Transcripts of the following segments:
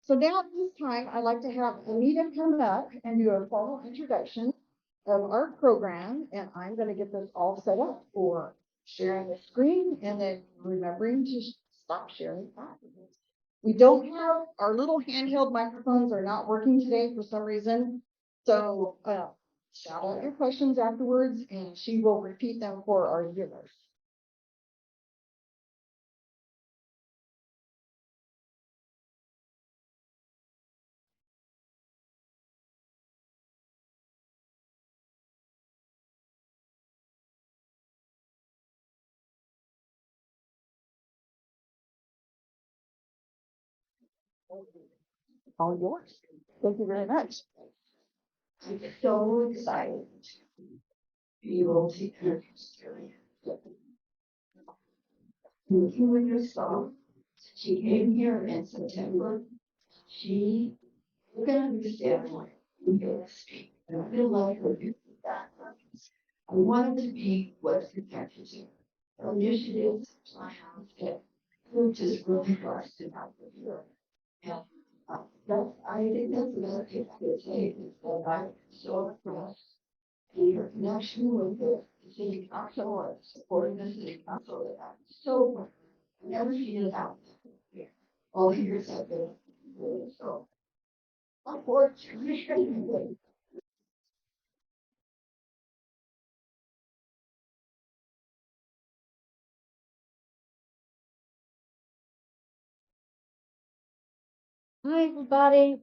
So now at this time, I'd like to have Anita come up and do a formal introduction of our program, and I'm going to get this all set up for sharing the screen and then remembering to stop sharing afterwards. We don't have our little handheld microphones are not working today for some reason. So shout out your questions afterwards and she will repeat them for our viewers. All yours. Thank you very much. I'm so excited to be able to introduce Julia. And Julia saw she came here in September. She can understand why you feel to speak. And I feel like her do that. I wanted to be what's connected to her initiatives, plans, and who just really trust and help with her. And that's, I think that's the best thing I could say is that I'm so impressed and your connection with the city council and supporting the city council that I'm so I've never seen it out here. All the years I've been here, so I'm fortunate. Hi, everybody.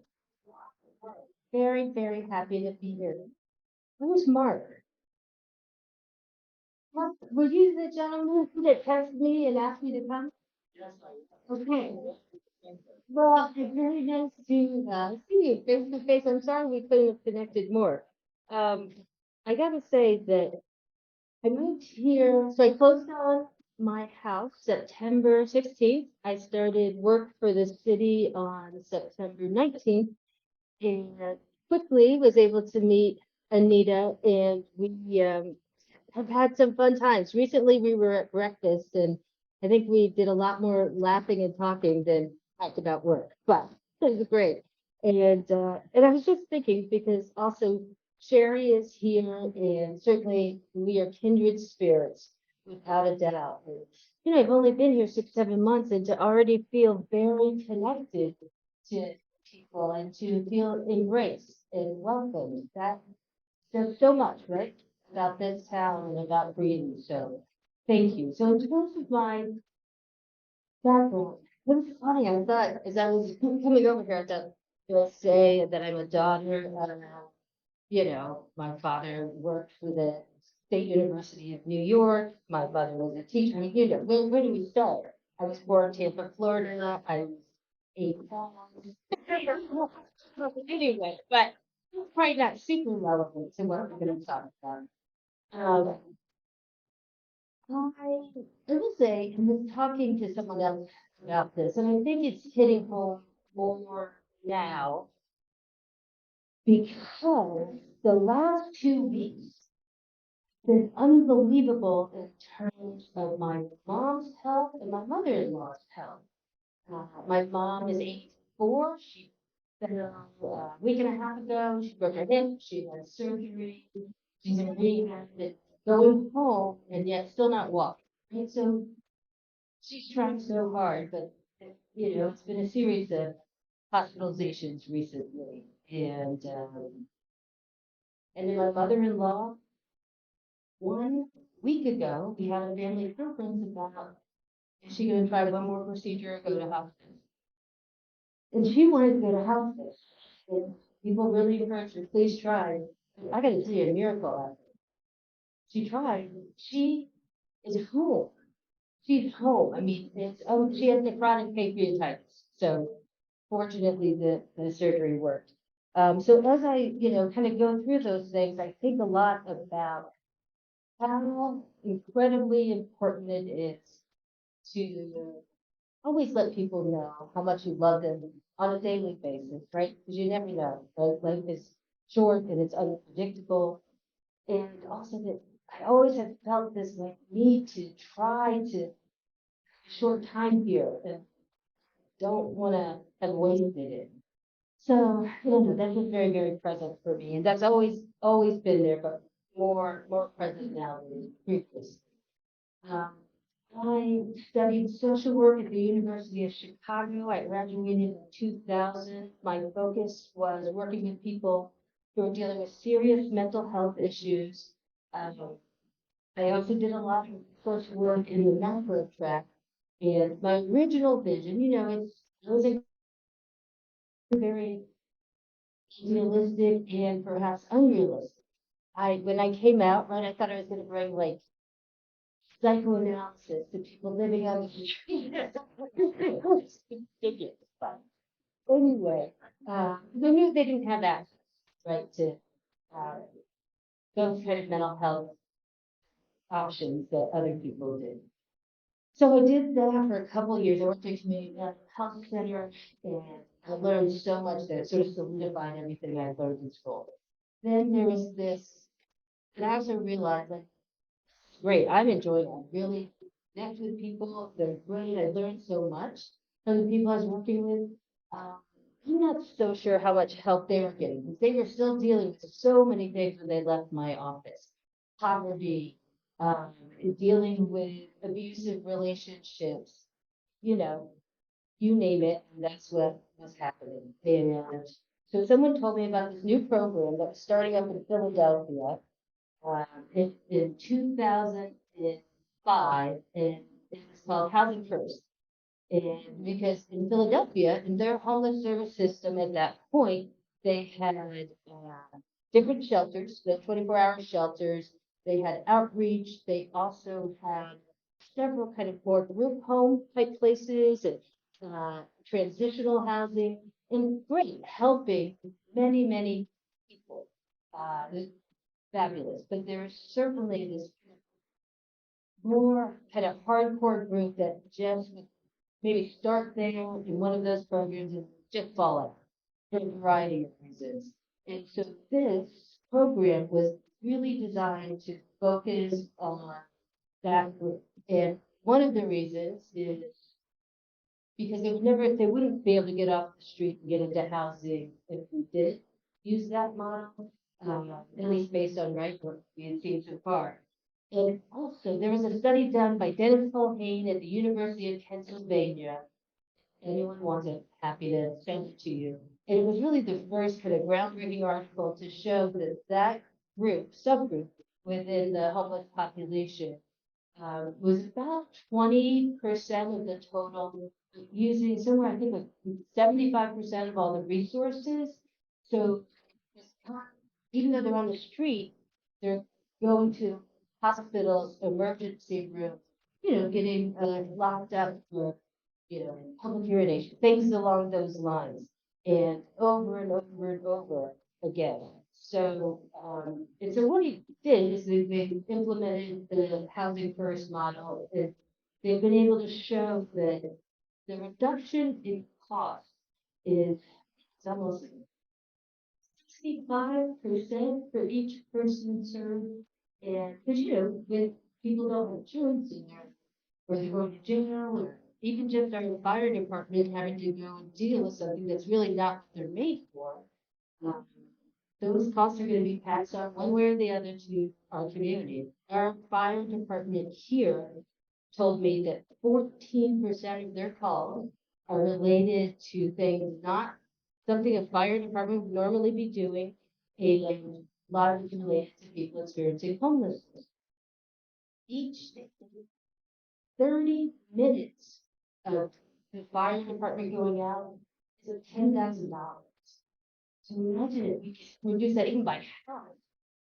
Very, very happy to be here. Who's Mark? Mark, were you the gentleman that texted me and asked me to come? Okay. Well, it's very nice to see you face to face. I'm sorry we couldn't have connected more. Um, I gotta say that I moved here, so I closed on my house September 16th. I started work for the city on September 19th and quickly was able to meet Anita, and we have had some fun times. Recently, we were at breakfast, and I think we did a lot more laughing and talking than talked about work, but it was great. And I was just thinking because also Sherry is here, and certainly we are kindred spirits without a doubt. And, I've only been here 6, 7 months, and to already feel very connected to people and to feel embraced and welcomed. That says so much, right? About this town and about Greeley. So thank you. So in terms of my background, it was funny. I thought as I was coming over here, I thought you'll say that I'm a daughter. My father worked for the State University of New York. My mother was a teacher. I mean, where do we start? I was born in Tampa, Florida. I was 8 pounds. Anyway, but it's probably not super relevant to what we're going to talk about. Um, I will say, I was talking to someone else about this, and I think it's hitting home more now because the last 2 weeks been unbelievable in terms of my mom's health and my mother-in-law's health. My mom is 84. She fell a week and a half ago. She broke her hip. She had surgery. She's in rehab, and going home, and yet still not walking. Right? So she's trying so hard, but it's been a series of hospitalizations recently, and then my mother-in-law 1 week ago, we had a family conference about is she going to try one more procedure or go to hospice? And she wanted to go to hospice. And people really encouraged her, please try. I got to tell you a miracle out of it. She tried. She is home. She's home. I mean, she has necrotic pancreatitis. So fortunately, the surgery worked. So as I, kind of go through those things, I think a lot about how incredibly important it is to always let people know how much you love them on a daily basis, right? Because you never know. Right? Life is short and it's unpredictable. And also that I always have felt this like need to try to short time here and don't want to have wasted it. So, you know, that was very, very present for me. And that's always been there, but more present now than previously. Um, I studied social work at the University of Chicago. I graduated in 2000. My focus was working with people who are dealing with serious mental health issues. Um, I also did a lot of social work in the macro track. And my original vision, you know, it was a very realistic and perhaps unrealistic. When I came out, right, I thought I was going to bring like psychoanalysis to people living on the street. It's ridiculous, but anyway, they knew they didn't have access, right, to uh, those kind of mental health options that other people did. So I did that for a couple of years. I worked at a community mental health center, and I learned so much that sort of solidified everything I learned in school. Then there was this, and I also realized like great. I'm enjoying it. I really connect with people. They're great. I learned so much from the people I was working with. Um, I'm not so sure how much help they were getting because they were still dealing with so many things when they left my office. Poverty, um, dealing with abusive relationships, you know, you name it, and that's what was happening. And so someone told me about this new program that was starting up in Philadelphia in 2005, and it was called Housing First. And because in Philadelphia, in their homeless service system at that point, they had different shelters, the 24-hour shelters. They had outreach. They also had several kind of more group home type places and transitional housing, and great helping many, many people. It was fabulous, but there's certainly this more kind of hardcore group that just would maybe start there in one of those programs and just fall out for a variety of reasons. And so this program was really designed to focus on that group. And one of the reasons is because they wouldn't be able to get off the street and get into housing if we didn't use that model, at least based on right what we had seen so far. And also, there was a study done by Dennis Culhane at the University of Pennsylvania. Anyone wants it, happy to send it to you. And it was really the first kind of groundbreaking article to show that that subgroup within the homeless population was about 20% of the total, using somewhere, I think, like 75% of all the resources. So even though they're on the street, they're going to hospitals, emergency rooms, you know, getting locked up for, you know, public urination, things along those lines, and over and over again. So, and so what he did is they implemented the housing first model. And they've been able to show that the reduction in cost is it's almost 65% for each person served. And because you know, when people don't have insurance in there, or they're going to jail, or even just our fire department having to go and deal with something that's really not what they're made for, um, those costs are going to be passed on one way or the other to our community. Our fire department here told me that 14% of their calls are related to things not something a fire department would normally be doing, and a lot of it's related to people experiencing homelessness. Each day, 30 minutes of the fire department going out is a $10,000. So imagine if we could reduce that even by half.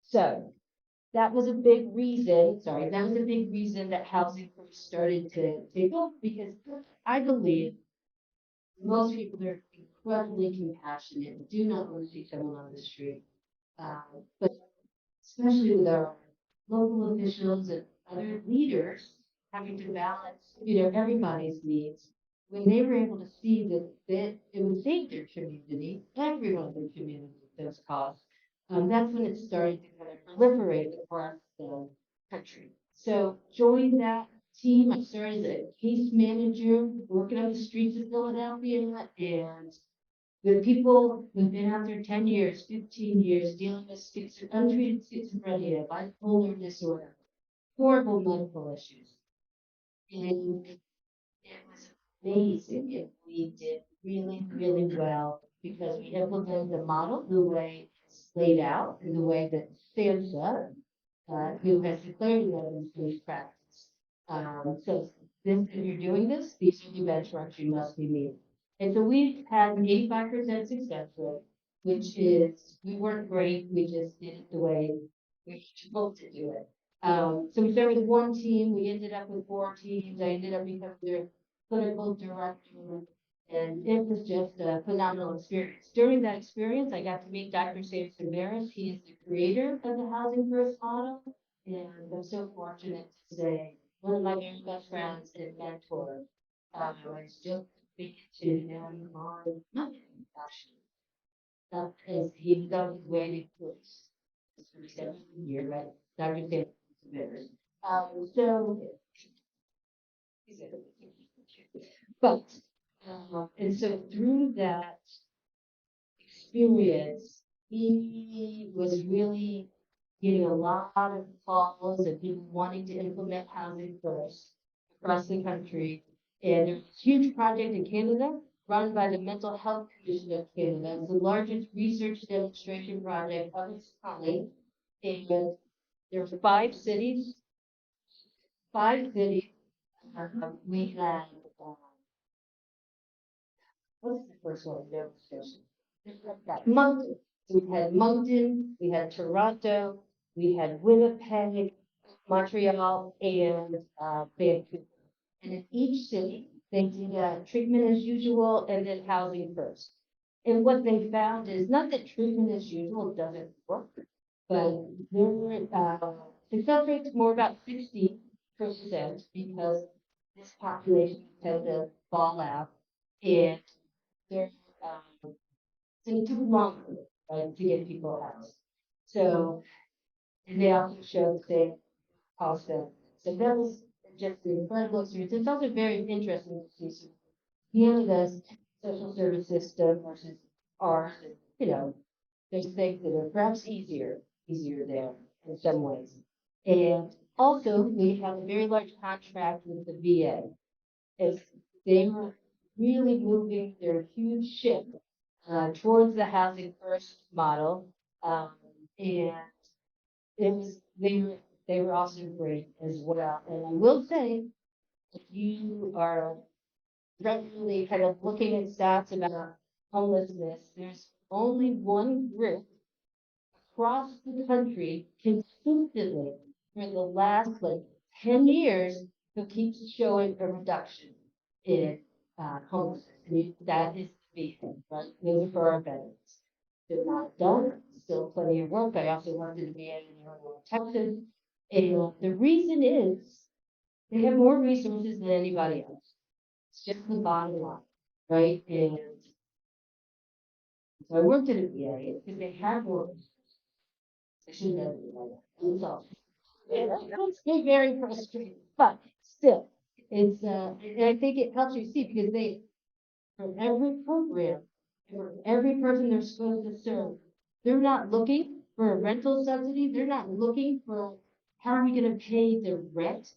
So that was a big reason, sorry, that was a big reason that housing first started to take off, because I believe most people are incredibly compassionate and do not want to see someone on the street. But especially with our local officials and other leaders having to balance, you know, everybody's needs, when they were able to see that it would save their community, everyone in the community at those costs, that's when it started to kind of proliferate across the country. So join that team. I started as a case manager working on the streets of Philadelphia and with people who've been out there 10 years, 15 years, dealing with untreated schizophrenia, bipolar disorder, horrible medical issues. And it was amazing. We did really, really well because we implemented the model the way it's laid out and the way that SAMHSA, who has declared it evidence-based practice. So this, if you're doing this, these are the benchmarks you must be meeting. And so we've had an 85% success rate, which is, we weren't great, we just did it the way we supposed to do it. So we started with one team, we ended up with 4 teams, I ended up becoming their clinical director, and it was just a phenomenal experience. During that experience, I got to meet Dr. Samson Maris. He is the creator of the Housing First model, and I'm so fortunate to say one of my very best friends and mentor. I still speak to him on Monday, actually. As he was on his way to Greece. It's 37th year, right? Dr. Samson Maris. So but, and so through that experience, he was really getting a lot of calls and people wanting to implement housing first across the country. And there's a huge project in Canada run by the Mental Health Commission of Canada. It's the largest research demonstration project of its kind. And there's 5 cities, 5 cities. We had what's the first one? Nova Scotia. Moncton. So we had Moncton, we had Toronto, we had Winnipeg, Montreal, and Vancouver. And in each city, they did treatment as usual and then housing first. And what they found is not that treatment as usual doesn't work, but their success rate's more about 60% because this population tend to fall out and they're it took longer, right, to get people out. So, and they also showed the same cost of. So that was just an incredible experience. It's also very interesting to see some Canada's social service system versus ours. And, you know, there's things that are perhaps easier there in some ways. And also, we have a very large contract with the VA. As they were really moving their huge ship towards the housing first model. Um, and it was they were also great as well. And I will say, if you are regularly kind of looking at stats about homelessness, there's only one group across the country consistently for the last like 10 years who keeps showing a reduction in homelessness. And that is the VA, right? Those are for our veterans. They're not done, still plenty of work. I also worked in the VA in Illinois, Texas. And the reason is they have more resources than anybody else. It's just the bottom line, right? And so I worked at a VA because they have more. I shouldn't have been like that. That's all. It's very frustrating, but still, it's and I think it helps you see because they for every program, for every person they're supposed to serve, they're not looking for a rental subsidy. They're not looking for how are we going to pay the rent.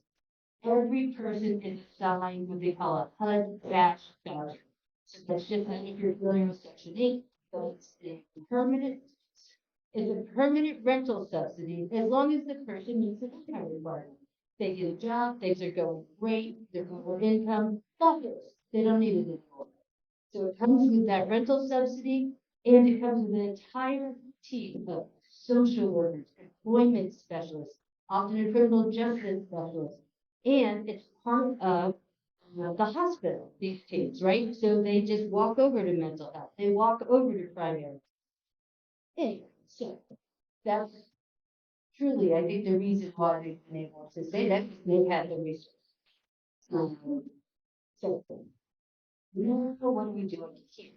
Every person is assigned what they call a HUD dash voucher. So that's just like if you're familiar with Section 8, so it's a permanent is a permanent rental subsidy as long as the person meets the income requirement. They get a job, things are going great, they're over income, fabulous. They don't need it anymore. So it comes with that rental subsidy and it comes with an entire team of social workers, employment specialists, often a criminal justice specialist, and it's part of the hospital, these teams, right? So they just walk over to mental health, they walk over to primary. Anyway, so that's truly, I think, the reason why they've been able to say that they've had the resources. So, now what are we doing here?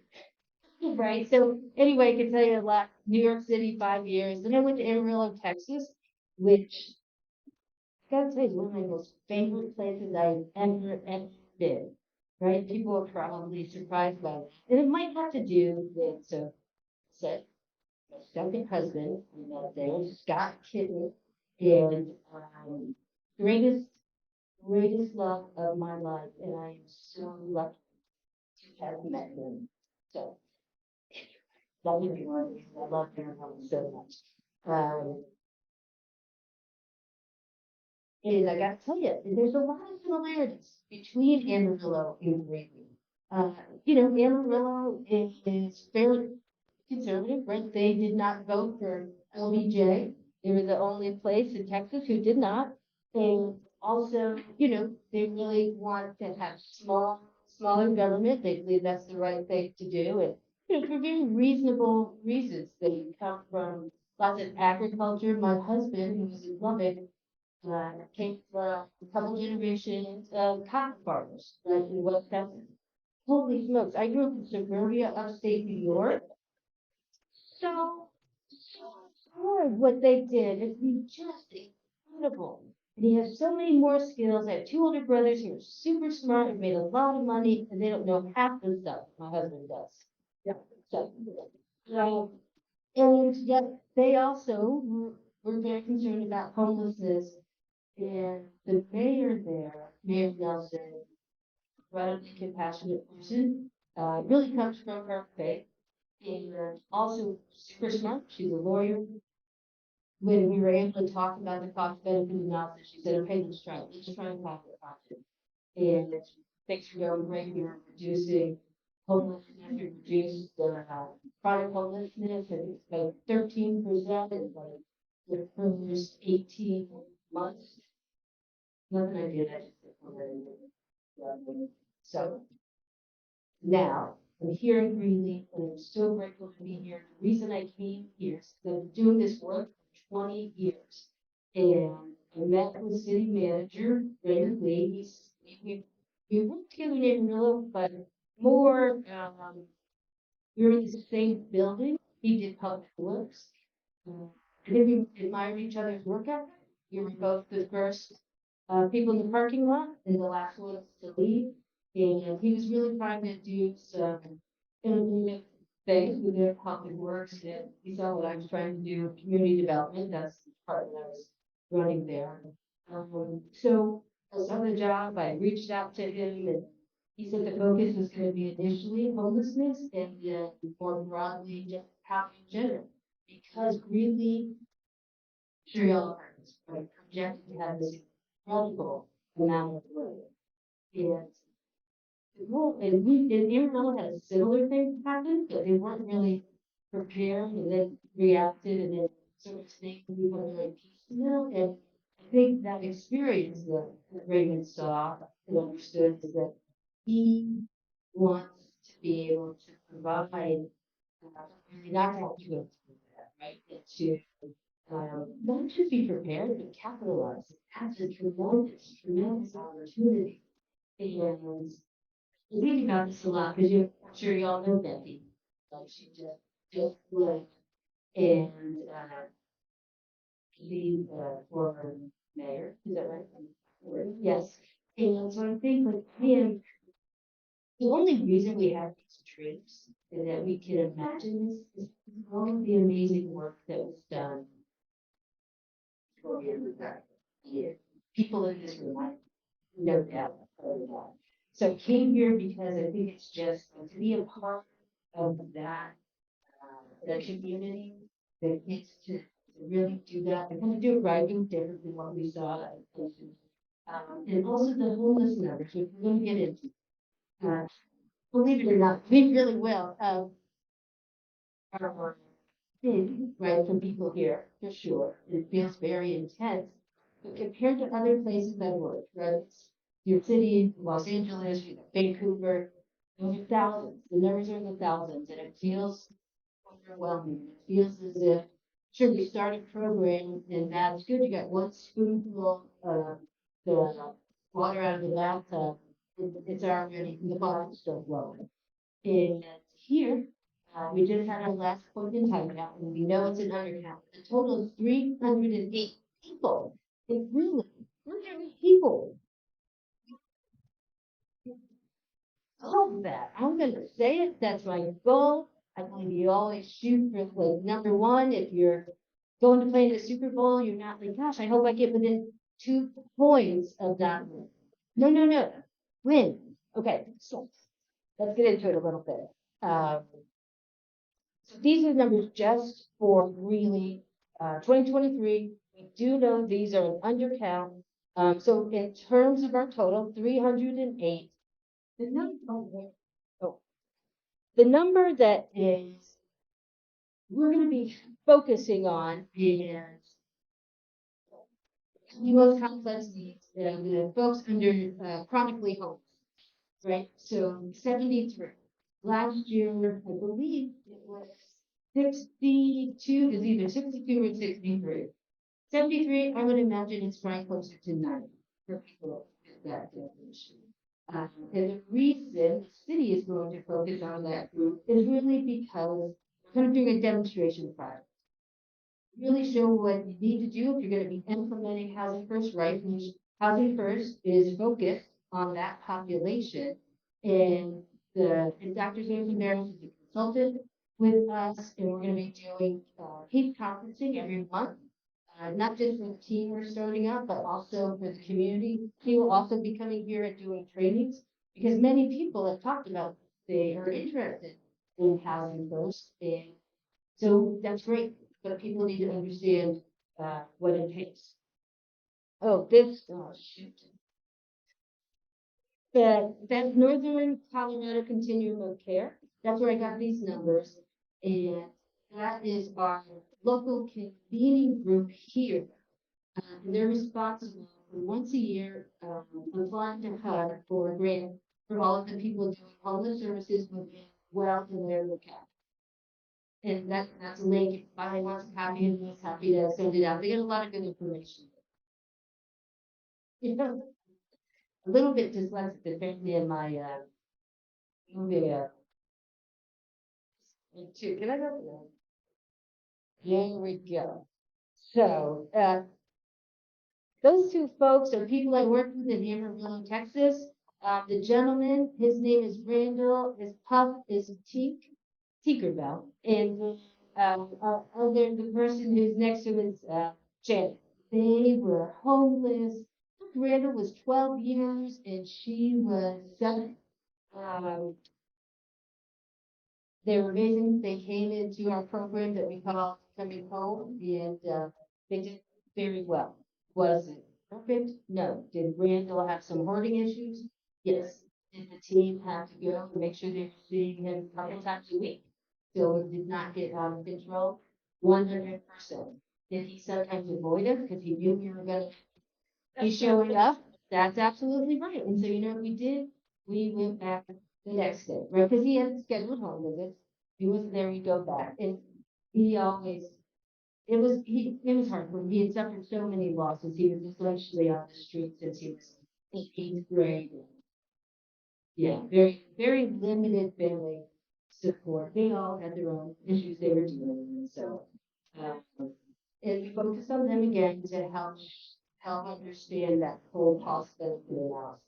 Right. So anyway, I can tell you a lot. New York City, 5 years. Then I went to Amarillo, Texas, which gotta tell you, one of my most favorite places I've ever been. Right? People are probably surprised by it. And it might have to do with, so, said, my second husband, we met there, Scott Kitten, and greatest, greatest love of my life, and I am so lucky to have met him. So, that would be one of the reasons I love Maryland so much. Um, And I gotta tell you, there's a lot of similarities between Amarillo and Greeley. Uh, Amarillo is fairly conservative, right? They did not vote for LBJ. They were the only place in Texas who did not. And also, they really want to have smaller government. They believe that's the right thing to do. And, for very reasonable reasons. They come from lots of agriculture. My husband, who was in Lubbock, came from a couple generations of cotton farmers, right, in West Texas. Holy smokes, I grew up in suburbia, upstate New York. So hard what they did. It's been just incredible. And he has so many more skills. I have two older brothers who are super smart and made a lot of money, and they don't know half the stuff my husband does. Yeah. So, um, and yet they also were very concerned about homelessness. And the mayor there, Mayor Nelson, incredibly compassionate person, really comes from her faith, and also super smart. She's a lawyer. When we were able to talk about the cost benefit analysis, she said, okay, let's try and talk about it. And things are going great. We're reducing homelessness, we reduced chronic homelessness, and it's like 13% in like the first 18 months. Nothing I did, I just so now I'm here in Greeley, and I'm so grateful to be here. The reason I came here is because I've been doing this work for 20 years. And I met with city manager Raymond Lee. We worked together in Amarillo, but more we were in the same building. He did public works. I think we admired each other's work ethic. We were both the first people in the parking lot and the last ones to leave. And he was really trying to do some innovative things with their public works. And he saw what I was trying to do with community development. That's the part that I was running there. So I saw the job. I reached out to him, and he said the focus was going to be initially homelessness and then more broadly just housing in general. Because really, sure y'all heard this, right? Projected to have this incredible amount of growth. And and Amarillo had a similar thing happen, but they weren't really prepared and then reacted and then sort of things become very piecemeal. And I think that experience that Raymond saw and understood is that he wants to be able to provide, really not to have to go through that, right? And to not just be prepared, but capitalize. That's a tremendous, tremendous opportunity. And I think about this a lot because I'm sure y'all know Becky. Like she just left and the former mayor. Is that right? Yes. And so I think like man, the only reason we have these dreams and that we can imagine this is all of the amazing work that was done for yeah, people in this room. No doubt. No doubt. So I came here because I think it's just to be a part of that the community that gets to really do that and kind of do it right, do different than what we saw at places. And also the homeless numbers, which we're going to get into. Uh, Believe it or not, we really will. Are big, right, for people here, for sure. It feels very intense. But compared to other places I worked, right? Your city, Los Angeles, Vancouver, those are thousands. The numbers are in the thousands, and it feels overwhelming. It feels as if, sure, we start a program and that's good. You got one spoonful of the water out of the bathtub. It's already, the bottle's still flowing. And here, we just had our last point in time count, and we know it's an undercount. The total is 308 people. It's really, people love that. I'm gonna say it. That's my goal. I believe you always shoot for like number one. If you're going to play in the Super Bowl, you're not like, gosh, I hope I get within 2 points of that win. No, no, no. Win. Okay, so let's get into it a little bit. So these are numbers just for really 2023. We do know these are an undercount. So in terms of our total, 308. The number, oh, the number that is we're going to be focusing on is the most complex needs, the folks under chronically homeless, right? So 73. Last year, I believe it was 62, it's either 62 or 63. 73, I would imagine it's probably closer to 90 for people with that definition. And the reason the city is going to focus on that group is really because we're kind of doing a demonstration project. Really show what you need to do if you're going to be implementing Housing First, right? Which Housing First is focused on that population. And and Dr. James Barris is a consultant with us, and we're going to be doing case conferencing every month. Not just for the team we're starting up, but also for the community. He will also be coming here and doing trainings because many people have talked about they are interested in Housing First, and so that's great, but people need to understand what it takes. Oh, oh shoot. That Northern Colorado Continuum of Care, that's where I got these numbers. And that is our local convening group here. And they're responsible for once a year applying to HUD for a grant for all of the people doing homeless services within well in their locale. And that's a link. If anybody wants a copy of this, happy to send it out. They get a lot of good information. You know, a little bit dyslexic, apparently in my movie. Too. Can I go? There we go. So, those two folks are people I worked with in Amarillo, Texas. The gentleman, his name is Randall. His pup is Tinkerbell, and the person who's next to him is Janet. They were homeless. Randall was 12 years, and she was 7. Um, they were amazing. They came into our program that we call Coming Home, and they did very well. Was it perfect? No. Did Randall have some hoarding issues? Yes. Did the team have to go and make sure they were seeing him a couple times a week? So it did not get out of control? 100%. Did he sometimes avoid us because he knew we were going to be showing up? That's absolutely right. And so, you know what we did? We went back the next day, right? Because he had scheduled home visits. He wasn't there, we go back. And he always, it was hard for him. He had suffered so many losses. He was essentially on the street since he was in 8th grade. Yeah, very, very limited family support. They all had their own issues they were dealing with. So, um, and we focused on them again to help understand that whole cost benefit analysis.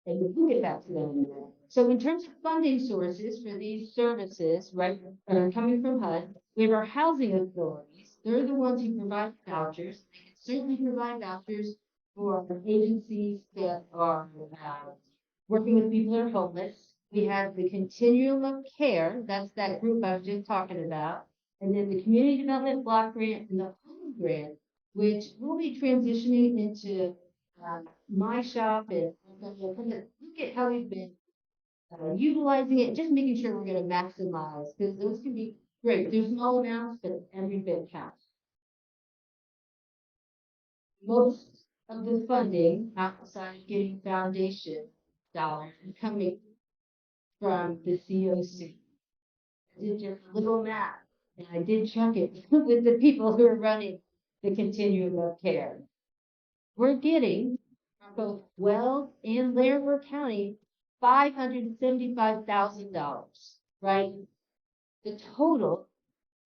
And we'll get back to that in a minute. So in terms of funding sources for these services, right, coming from HUD, we have our housing authorities. They're the ones who provide vouchers. They can certainly provide vouchers for agencies that are working with people who are homeless. We have the continuum of care. That's that group I was just talking about. And then the community development block grant and the home grant, which will be transitioning into my shop and kind of look at how we've been utilizing it, just making sure we're going to maximize because those can be great. There's small amounts, but every bit counts. Most of the funding outside of getting foundation dollars is coming from the COC. I did just a little math and I did check it with the people who are running the continuum of care. We're getting from both Weld and Larimer County $575,000, right? The total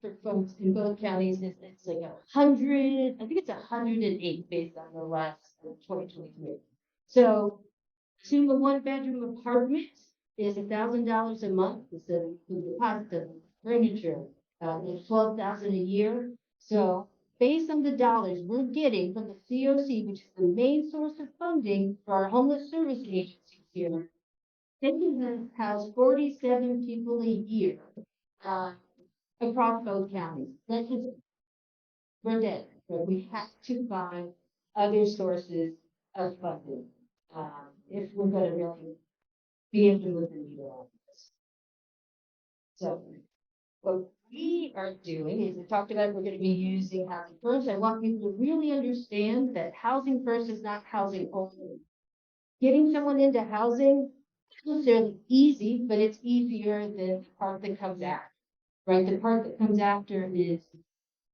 for folks in both counties is it's like 100, I think it's 108 based on the last 2023. So, to a one-bedroom apartment is $1,000 a month. It's a deposit of furniture. It's 12,000 a year. So, based on the dollars we're getting from the COC, which is the main source of funding for our homeless service agencies here, they can house 47 people a year uh, across both counties. That's just we're dead. But we have to find other sources of funding if we're going to really be able to move the needle on this. So what we are doing is we talked about we're going to be using housing first. I want people to really understand that housing first is not housing only. Getting someone into housing isn't necessarily easy, but it's easier than the part that comes after. Right? The part that comes after is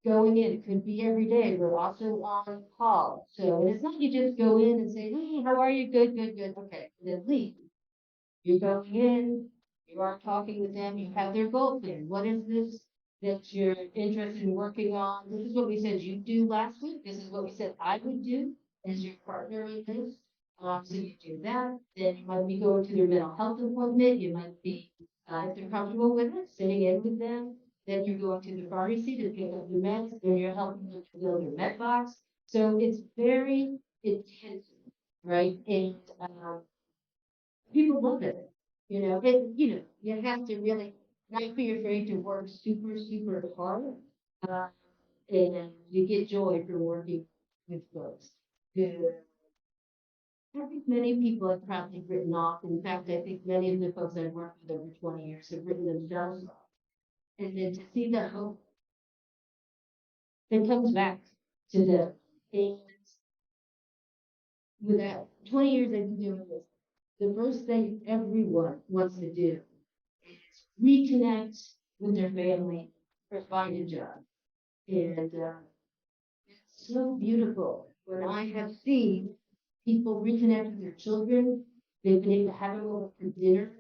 going in. It could be every day. We're also on call. So it's not you just go in and say, hey, how are you? Good, good, good. Okay, then leave. You're going in, you are talking with them, you have their goal plan. What is this that you're interested in working on? This is what we said you'd do last week. This is what we said I would do as your partner in this. So you do that. Then you might be going to their mental health appointment. You might be, if they're comfortable with it, sitting in with them. Then you're going to the pharmacy to pick up the meds. Then you're helping them to build their med box. So it's very intensive, right? And people love it. You have to really not be afraid to work super, super hard. Uh, and you get joy from working with folks. Who I think many people have probably written off. In fact, I think many of the folks I've worked with over 20 years have written themselves off. And then to see the hope that comes back to them. And with that 20 years I've been doing this, the first thing everyone wants to do reconnect with their family or find a job. And it's so beautiful when I have seen people reconnect with their children. They've been able to have them over for dinner.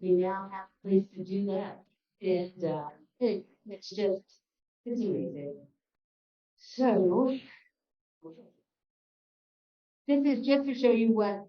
They now have a place to do that. And it's just, it's amazing. So this is just to show you what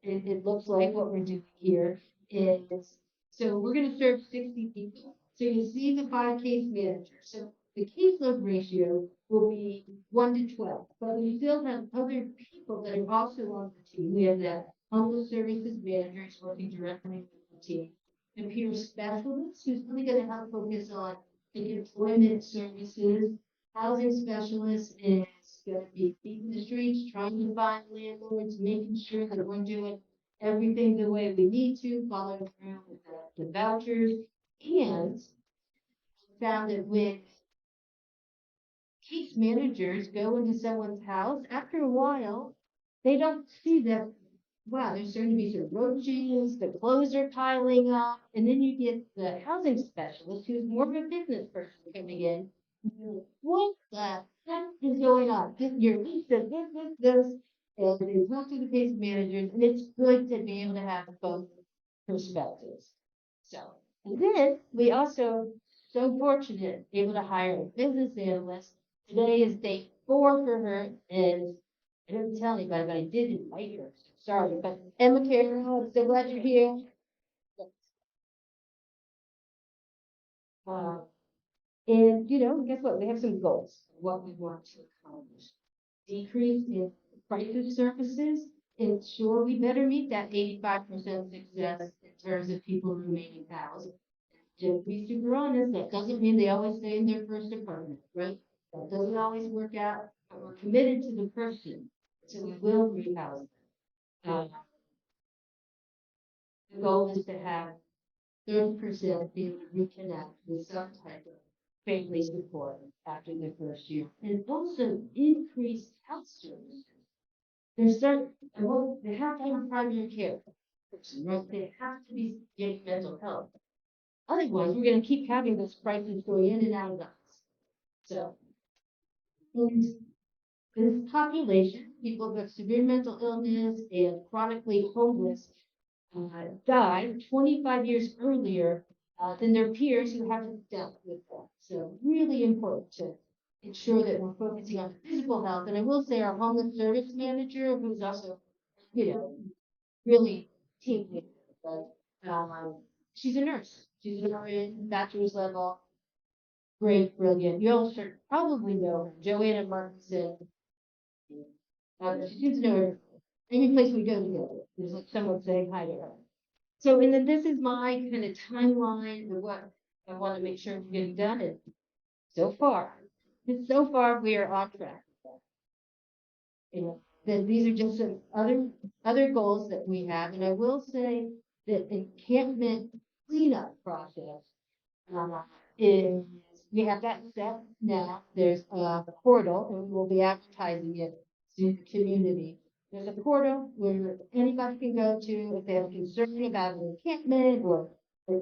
it looks like, what we're doing here is, so we're going to serve 60 people. So you see the 5 case managers. So the caseload ratio will be 1 to 12, but we still have other people that are also on the team. We have that homeless services managers working directly with the team. The peer specialist who's really going to help focus on the employment services. Housing specialist is going to be beating the streets, trying to find landlords, making sure that we're doing everything the way we need to, following through with the vouchers, and found that when case managers go into someone's house, after a while, they don't see that, wow, there's starting to be some roaches, the clothes are piling up, and then you get the housing specialist who's more of a business person coming in. What the heck is going on? Your lease says this, and they talk to the case managers, and it's good to be able to have both perspectives. So, and then we also so fortunate able to hire a business analyst. Today is day 4 for her, and I didn't tell anybody, but I did invite her. Sorry, but Emma Carroll, I'm so glad you're here. Uh, and guess what? We have some goals. What we want to accomplish. Decrease in crisis services. Ensure we better meet that 85% success in terms of people remaining housed. To be super honest, that doesn't mean they always stay in their first apartment, right? That doesn't always work out, but we're committed to the person, so we will rehouse them. The goal is to have 30% be able to reconnect with some type of family support after the first year, and also increase health services. There's certain, well, they have to have a primary care person, right? They have to be getting mental health. Otherwise, we're going to keep having this crisis going in and out of the house. So, and this population, people with severe mental illness and chronically homeless, die 25 years earlier than their peers who haven't dealt with that. So, really important to ensure that we're focusing on physical health. And I will say our homeless service manager, who's also, you know, really team leader, but she's a nurse. She's an RN, bachelor's level, great, brilliant. You all should probably know her, Joanna Martinson. She seems to know her any place we go together. There's like someone saying hi to her. So, and then this is my kind of timeline of what I want to make sure we're getting done. And so far we are on track. You know, that these are just some other goals that we have. And I will say that the encampment cleanup process uh, is we have that set now. There's a portal, and we will be advertising it to the community. There's a portal where anybody can go to if they have a concern about an encampment or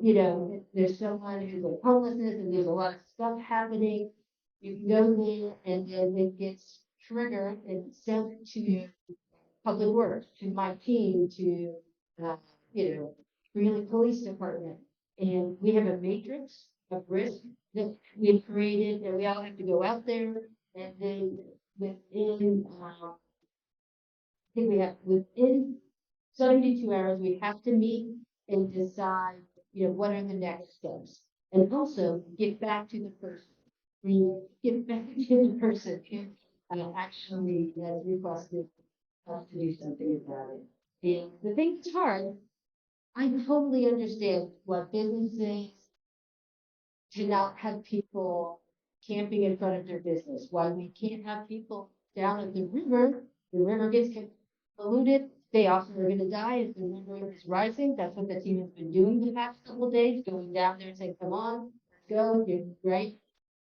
you know, if there's someone who's like homelessness and there's a lot of stuff happening. You can go there and then it gets triggered and sent to Public Works, to my team, to, you know, Greeley Police Department. And we have a matrix of risk that we've created, and we all have to go out there. And then within, I think we have within 72 hours, we have to meet and decide, you know, what are the next steps. And also get back to the person. We get back to the person who actually has requested us to do something about it. And the thing that's hard, I totally understand what businesses to not have people camping in front of their business. Why we can't have people down at the river gets polluted. They often are going to die if the river is rising. That's what the team has been doing the past couple of days, going down there and saying, come on, let's go, you're right.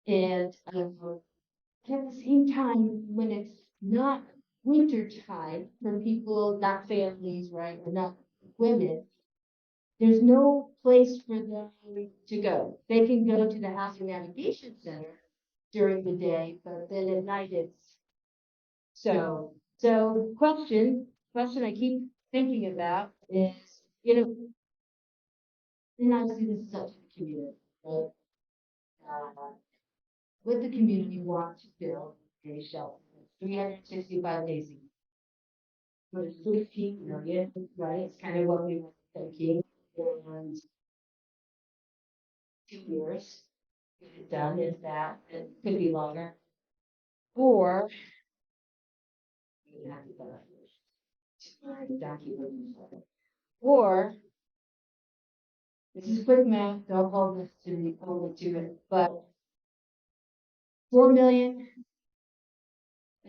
And at the same time, when it's not winter time for people, not families, right, or not women, there's no place for them to go. They can go to the Housing Navigation Center during the day, but then at night it's so question I keep thinking about is, you know, and obviously this is up to the community, right? Uh, what the community wants to build a shelter. 365 days a year. For 15 million, right? It's kind of what we were thinking. And 2 years, get it done is that, it could be longer. Or, or, this is quick math, don't hold this to me, only to it, but 4 million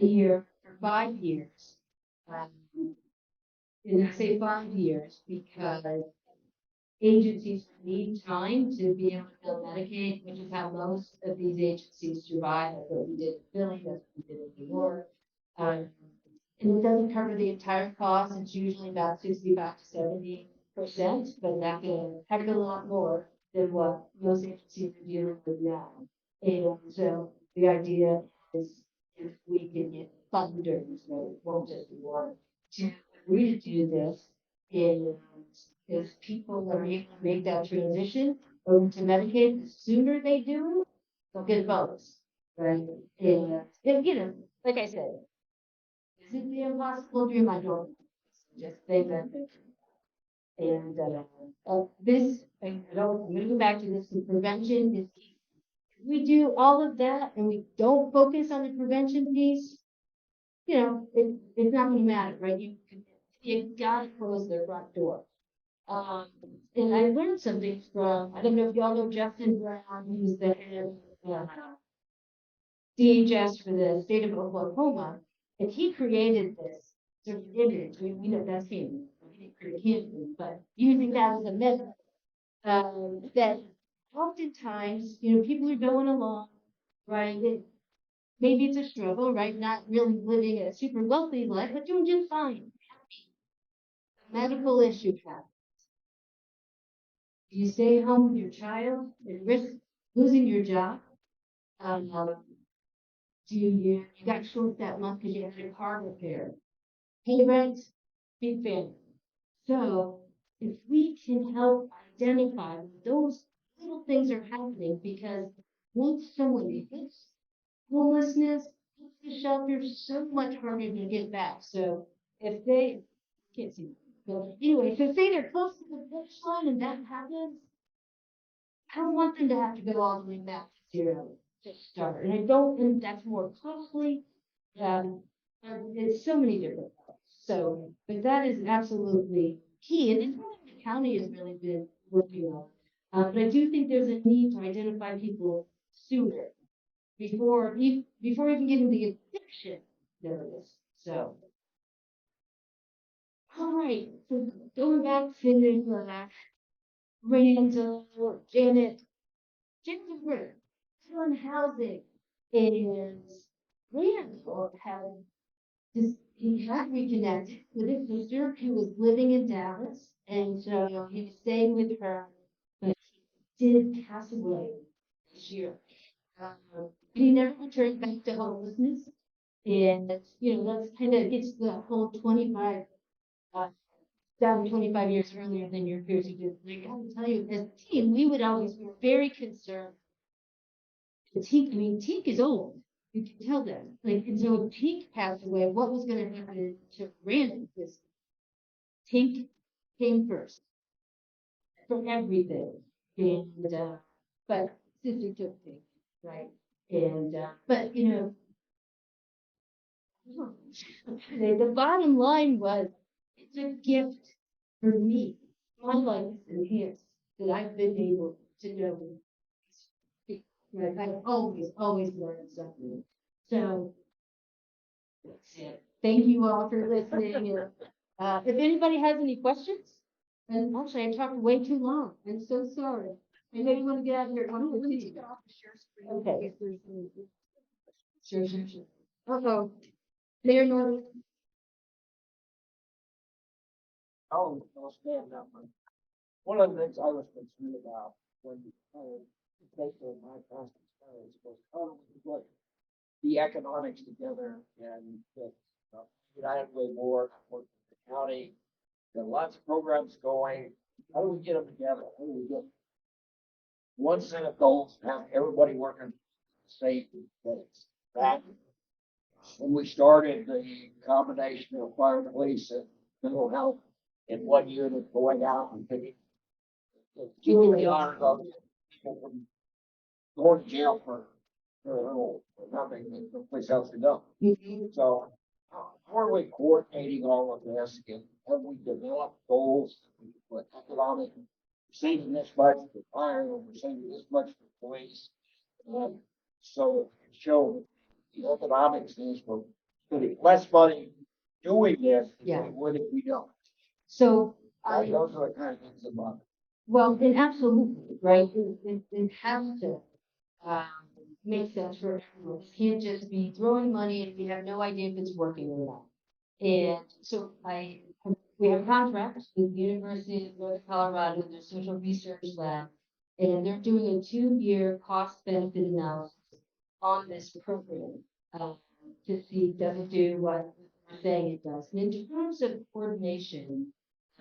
a year for 5 years. Um, and I say 5 years because agencies need time to be able to build Medicaid, which is how most of these agencies survive. That's what we did in Philly, that's what we did in New York. Um, and it doesn't cover the entire cost. It's usually about 65 to 70%, but that's a heck of a lot more than what most agencies are dealing with now. And so the idea is if we can get funders, right, it won't just be one, to agree to do this, and if people are able to make that transition over to Medicaid, the sooner they do it, they'll get a bonus, right? And you know, like I said, is it the impossible dream? I don't just think that. And this, I don't, I'm going to go back to this. The prevention is key. If we do all of that and we don't focus on the prevention piece, you know, it's not going to matter, right? You got to close the front door. Um, and I learned something from, I don't know if y'all know Justin Brown, who's the head of DHS for the state of Oklahoma, and he created this sort of image. We know that's him. He didn't create him, but using that as a method, that oftentimes, you know, people are going along, right? Maybe it's a struggle, right? Not really living a super wealthy life, but doing just fine. Medical issue happens. Do you stay home with your child and risk losing your job? Um, do you got short that month because you had your car repaired? Pay rent, big family. So if we can help identify those little things are happening, because once someone hits homelessness, the shelter's so much harder to get back. So if they can't see, but anyway, so say they're close to the finish line and that happens, I don't want them to have to go all the way back to zero to start. And I don't, and that's more costly. It's so many different parts. So, but that is absolutely key. And it's what the county has really been working on. But I do think there's a need to identify people sooner before even getting the addiction notice. So, all right. So going back to Randall, Janet Ritter, on housing is Randall had he had reconnected with his sister who was living in Dallas, and so he was staying with her, but he did pass away this year. He never returned back to homelessness, and that's kind of gets the whole 25 uh, down 25 years earlier than your peers who did. Like I can tell you, as a team, we would always be very concerned. Tink, I mean, Tink is old. You can tell that. Like, and so if Tink passed away, what was going to happen to Brandon? Because Tink came first for everything. And, but sister took Tink, right? And, but, the bottom line was it's a gift for me. My life is enhanced that I've been able to know. Right? I've always learned something. So that's it. Thank you all for listening. And, if anybody has any questions, and actually I talked way too long. I'm so sorry. I know you want to get out of here at 1:15. Okay. Sure. Uh-oh. Mayor Norman. Oh, no, stand up. One of the things I was concerned about when basically my past experience was how do we put the economics together and that United Way Board, work with the county, there are lots of programs going. How do we get them together? How do we get one set of goals, have everybody working safe things? That when we started the combination of fire, police, and mental health in one unit going out and picking keeping the honor of people from going to jail for nothing, there's no place else to go. So how are we coordinating all of this and have we developed goals that we can put economic, saving this much for fire, we're saving this much for police. So show the economics is we're spending less money doing this than we would if we don't. So Those are the kind of things about. well, and absolutely, right? It has to um, make sense for everyone. It can't just be throwing money and we have no idea if it's working or not. And so we have contracts with the University of North Colorado, their social research lab, and they're doing a 2-year cost benefit analysis on this program to see does it do what we're saying it does. And in terms of coordination,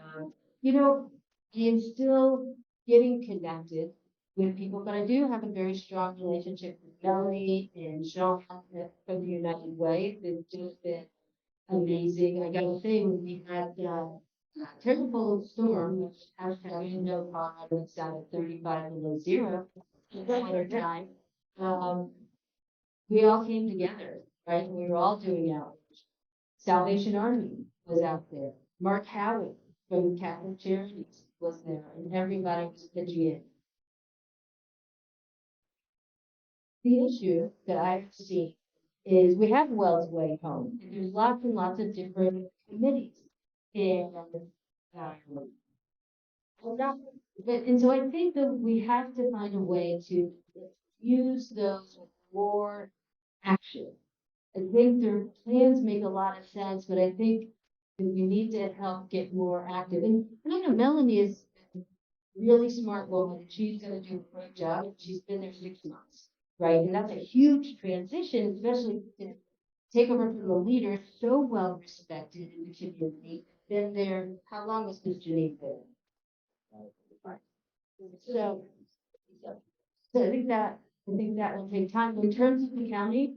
um, you know, I am still getting connected with people, but I do have a very strong relationship with Melanie and Sean from the United Way. They've just been amazing. I gotta say, when we had terrible storm, which hashtag you know Colorado it's down at 35 below zero at time, um, we all came together, right? We were all doing outreach. Salvation Army was out there. Mark Howard from Catholic Charities was there, and everybody was pitching in. The issue that I've seen is we have Wells Way Home, and there's lots and lots of different committees. And um, well, not, and so I think that we have to find a way to use those with more action. I think their plans make a lot of sense, but I think that we need to help get more active. And I know Melanie is a really smart woman, and she's going to do a great job. She's been there 6 months, right? And that's a huge transition, especially to take over from a leader so well respected in the community. Been there, how long has Miss Janine been? So, so I think that I think that will take time. In terms of the county,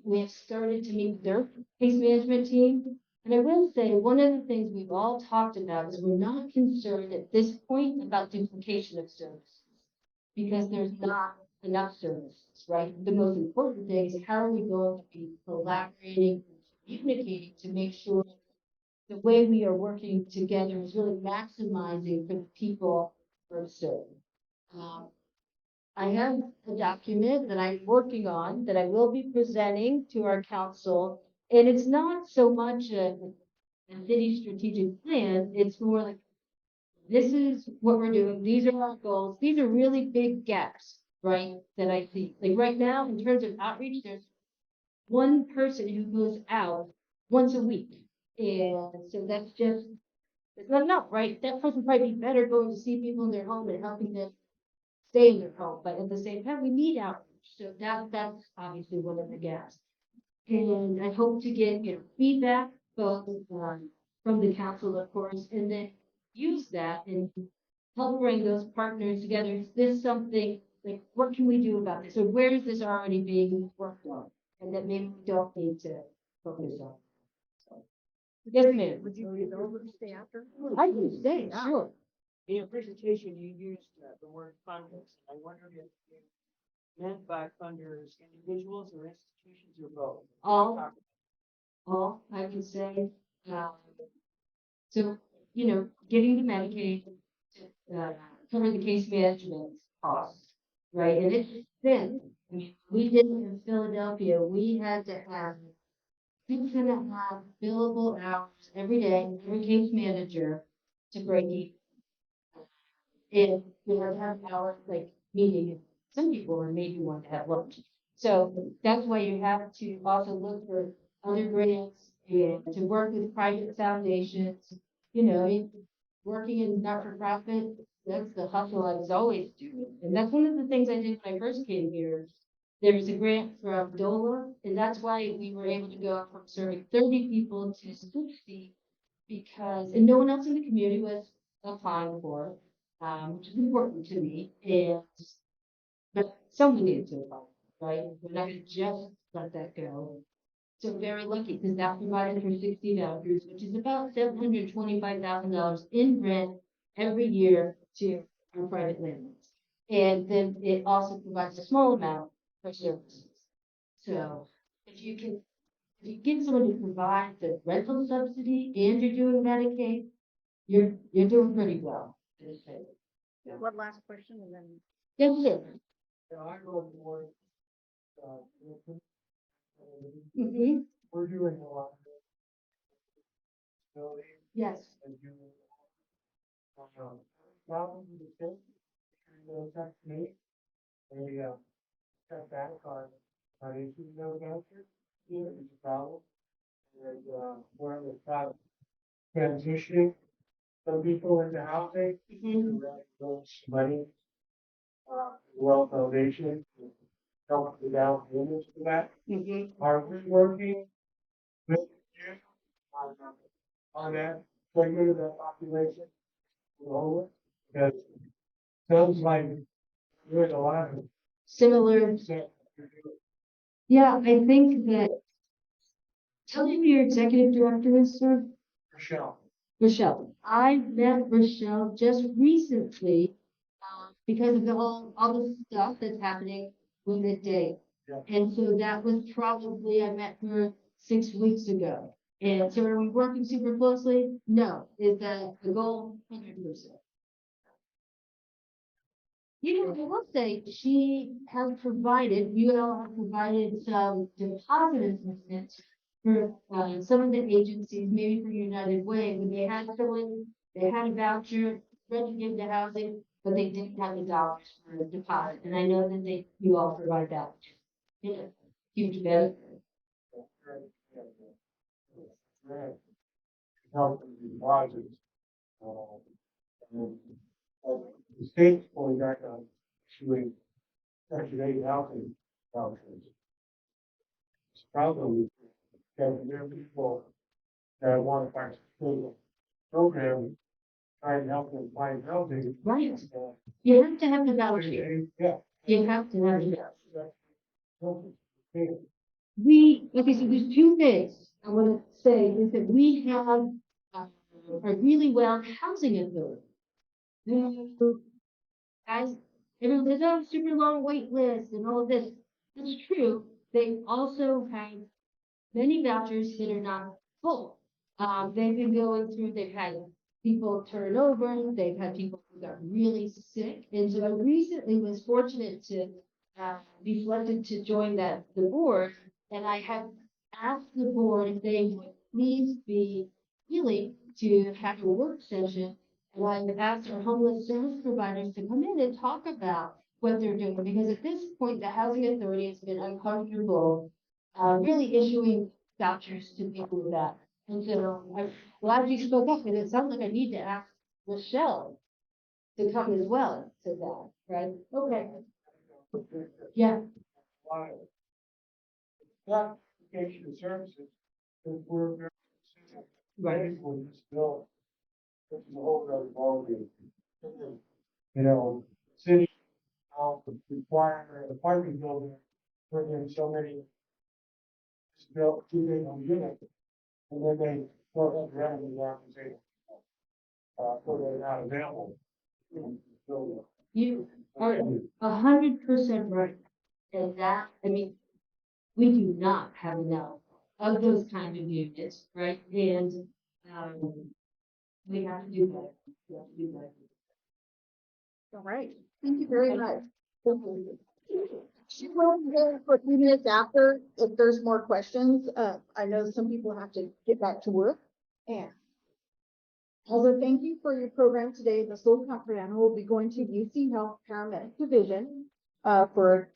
we have started to meet their case management team. And I will say, one of the things we've all talked about is we're not concerned at this point about duplication of services because there's not enough services, right? The most important thing is how are we going to be collaborating, communicating to make sure the way we are working together is really maximizing for the people we're serving. Um, I have a document that I'm working on that I will be presenting to our council. And it's not so much a city strategic plan, it's more like, this is what we're doing, these are our goals, these are really big gaps, right? That I see, like right now, in terms of outreach, there's one person who goes out once a week. And so that's just, it's not enough, right? That person probably be better going to see people in their home and helping them stay in their home, but at the same time, we need outreach. So that's obviously one of the gaps. And I hope to get, feedback both from the council, of course, and then use that and help bring those partners together. Is this something like what can we do about this? Or where is this already being worked on? And that maybe we don't need to focus on. Yes, ma'am. Would you be available to stay after? I can stay, sure. In your presentation, you used the word funders. I wondered if you meant by funders individuals or institutions or both. All I can say, um, so, getting the Medicaid to cover the case management costs, right? And it's been, I mean, we did it in Philadelphia, we had to have 6.5 billable hours every day, every case manager to break even. And we had to have an hour like meeting, some people are maybe want to have lunch. So that's why you have to also look for other grants and to work with private foundations, working in not-for-profit, that's the hustle I was always doing. And that's one of the things I did when I first came here. There was a grant from DOLA, and that's why we were able to go from serving 30 people to 60 because, and no one else in the community was applying for it, which is important to me. And, but someone needed to apply, right? We're not going to just let that go. So very lucky because that provided for 60 vouchers, which is about $725,000 in rent every year to our private landlords. And then it also provides a small amount for services. So if you can, if you get someone to provide the rental subsidy and you're doing Medicaid, you're doing pretty well. One last question and then. That's it. Yeah, I go for, Mm-hmm. we're doing a lot of facility Yes. and do, problems with the state, those have to meet, they, cut back on issues those answers, is a problem. And, we're in the process of transitioning some people into housing, Mm-hmm. those money, well foundation, to help the down payments for that. Mm-hmm. Are we working with you on that segment of that population? Lower? Because it sounds like there's a lot of Similar. set. Yeah, I think that. Tell me who your executive director is, sir. Michelle. Rochelle. I met Rochelle just recently because of all the stuff that's happening with the day. Yeah. And so that was probably, I met her 6 weeks ago. And so are we working super closely? No. Is that the goal? 100%. I will say she has provided, you all have provided some deposit assistance for some of the agencies, maybe for United Way, when they had someone, they had a voucher, ready to give the housing, but they didn't have the dollars for a deposit. And I know that you all provide that. Huge benefit. Right. Help them do deposits. And, the state's pulling back on issuing Section 8 housing vouchers. It's probably that there are people that want to participate in the program, try and help them find housing. Right. You have to have the voucher. Yeah, You have to have it. Okay, so there's two things I want to say is that we have a really well housing authority. Who, as everyone says, oh, super long wait list and all of this. That's true. They also have many vouchers that are not full. They've been going through, they've had people turn over, they've had people who got really sick. And so I recently was fortunate to be selected to join the board. And I have asked the board if they would please be willing to have a work session. And I've asked our homeless service providers to come in and talk about what they're doing, because at this point, the housing authority has been uncomfortable really issuing vouchers to people with that. And so I'm glad you spoke up, and it sounds like I need to ask Michelle to come as well to that, right? Okay. Yeah. Classification of services, because we're very Right. for this bill, which is a whole other ballgame. You know, city require an apartment building, bring in so many built 2 bedroom units, and then they go ahead and rent them around and say, so they're not available. So, You are 100% right. And that, I mean, we do not have enough of those kind of units, right? And we have to do better. We have to do better. All right. Thank you very much. She will be there for a few minutes after if there's more questions. I know some people have to get back to work. And as a thank you for your program today, the Soul Comfort Animal will be going to UC Health Paramedic Division for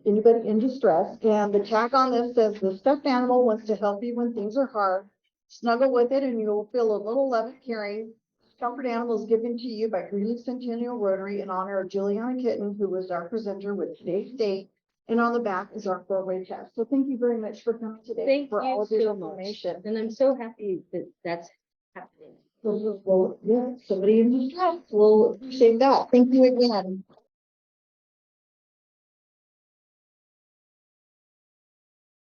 anybody in distress. And the tag on this says the stuffed animal wants to help you when things are hard. Snuggle with it and you'll feel a little love and caring. Comfort Animal is given to you by Greeley Centennial Rotary in honor of Juliana Kitten, who was our presenter with today's date. And on the back is our 4-way test. So thank you very much for coming today. Thank for you all of your so much. information. And I'm so happy that that's happening. Well, yeah, somebody in distress will appreciate that. Thank you again.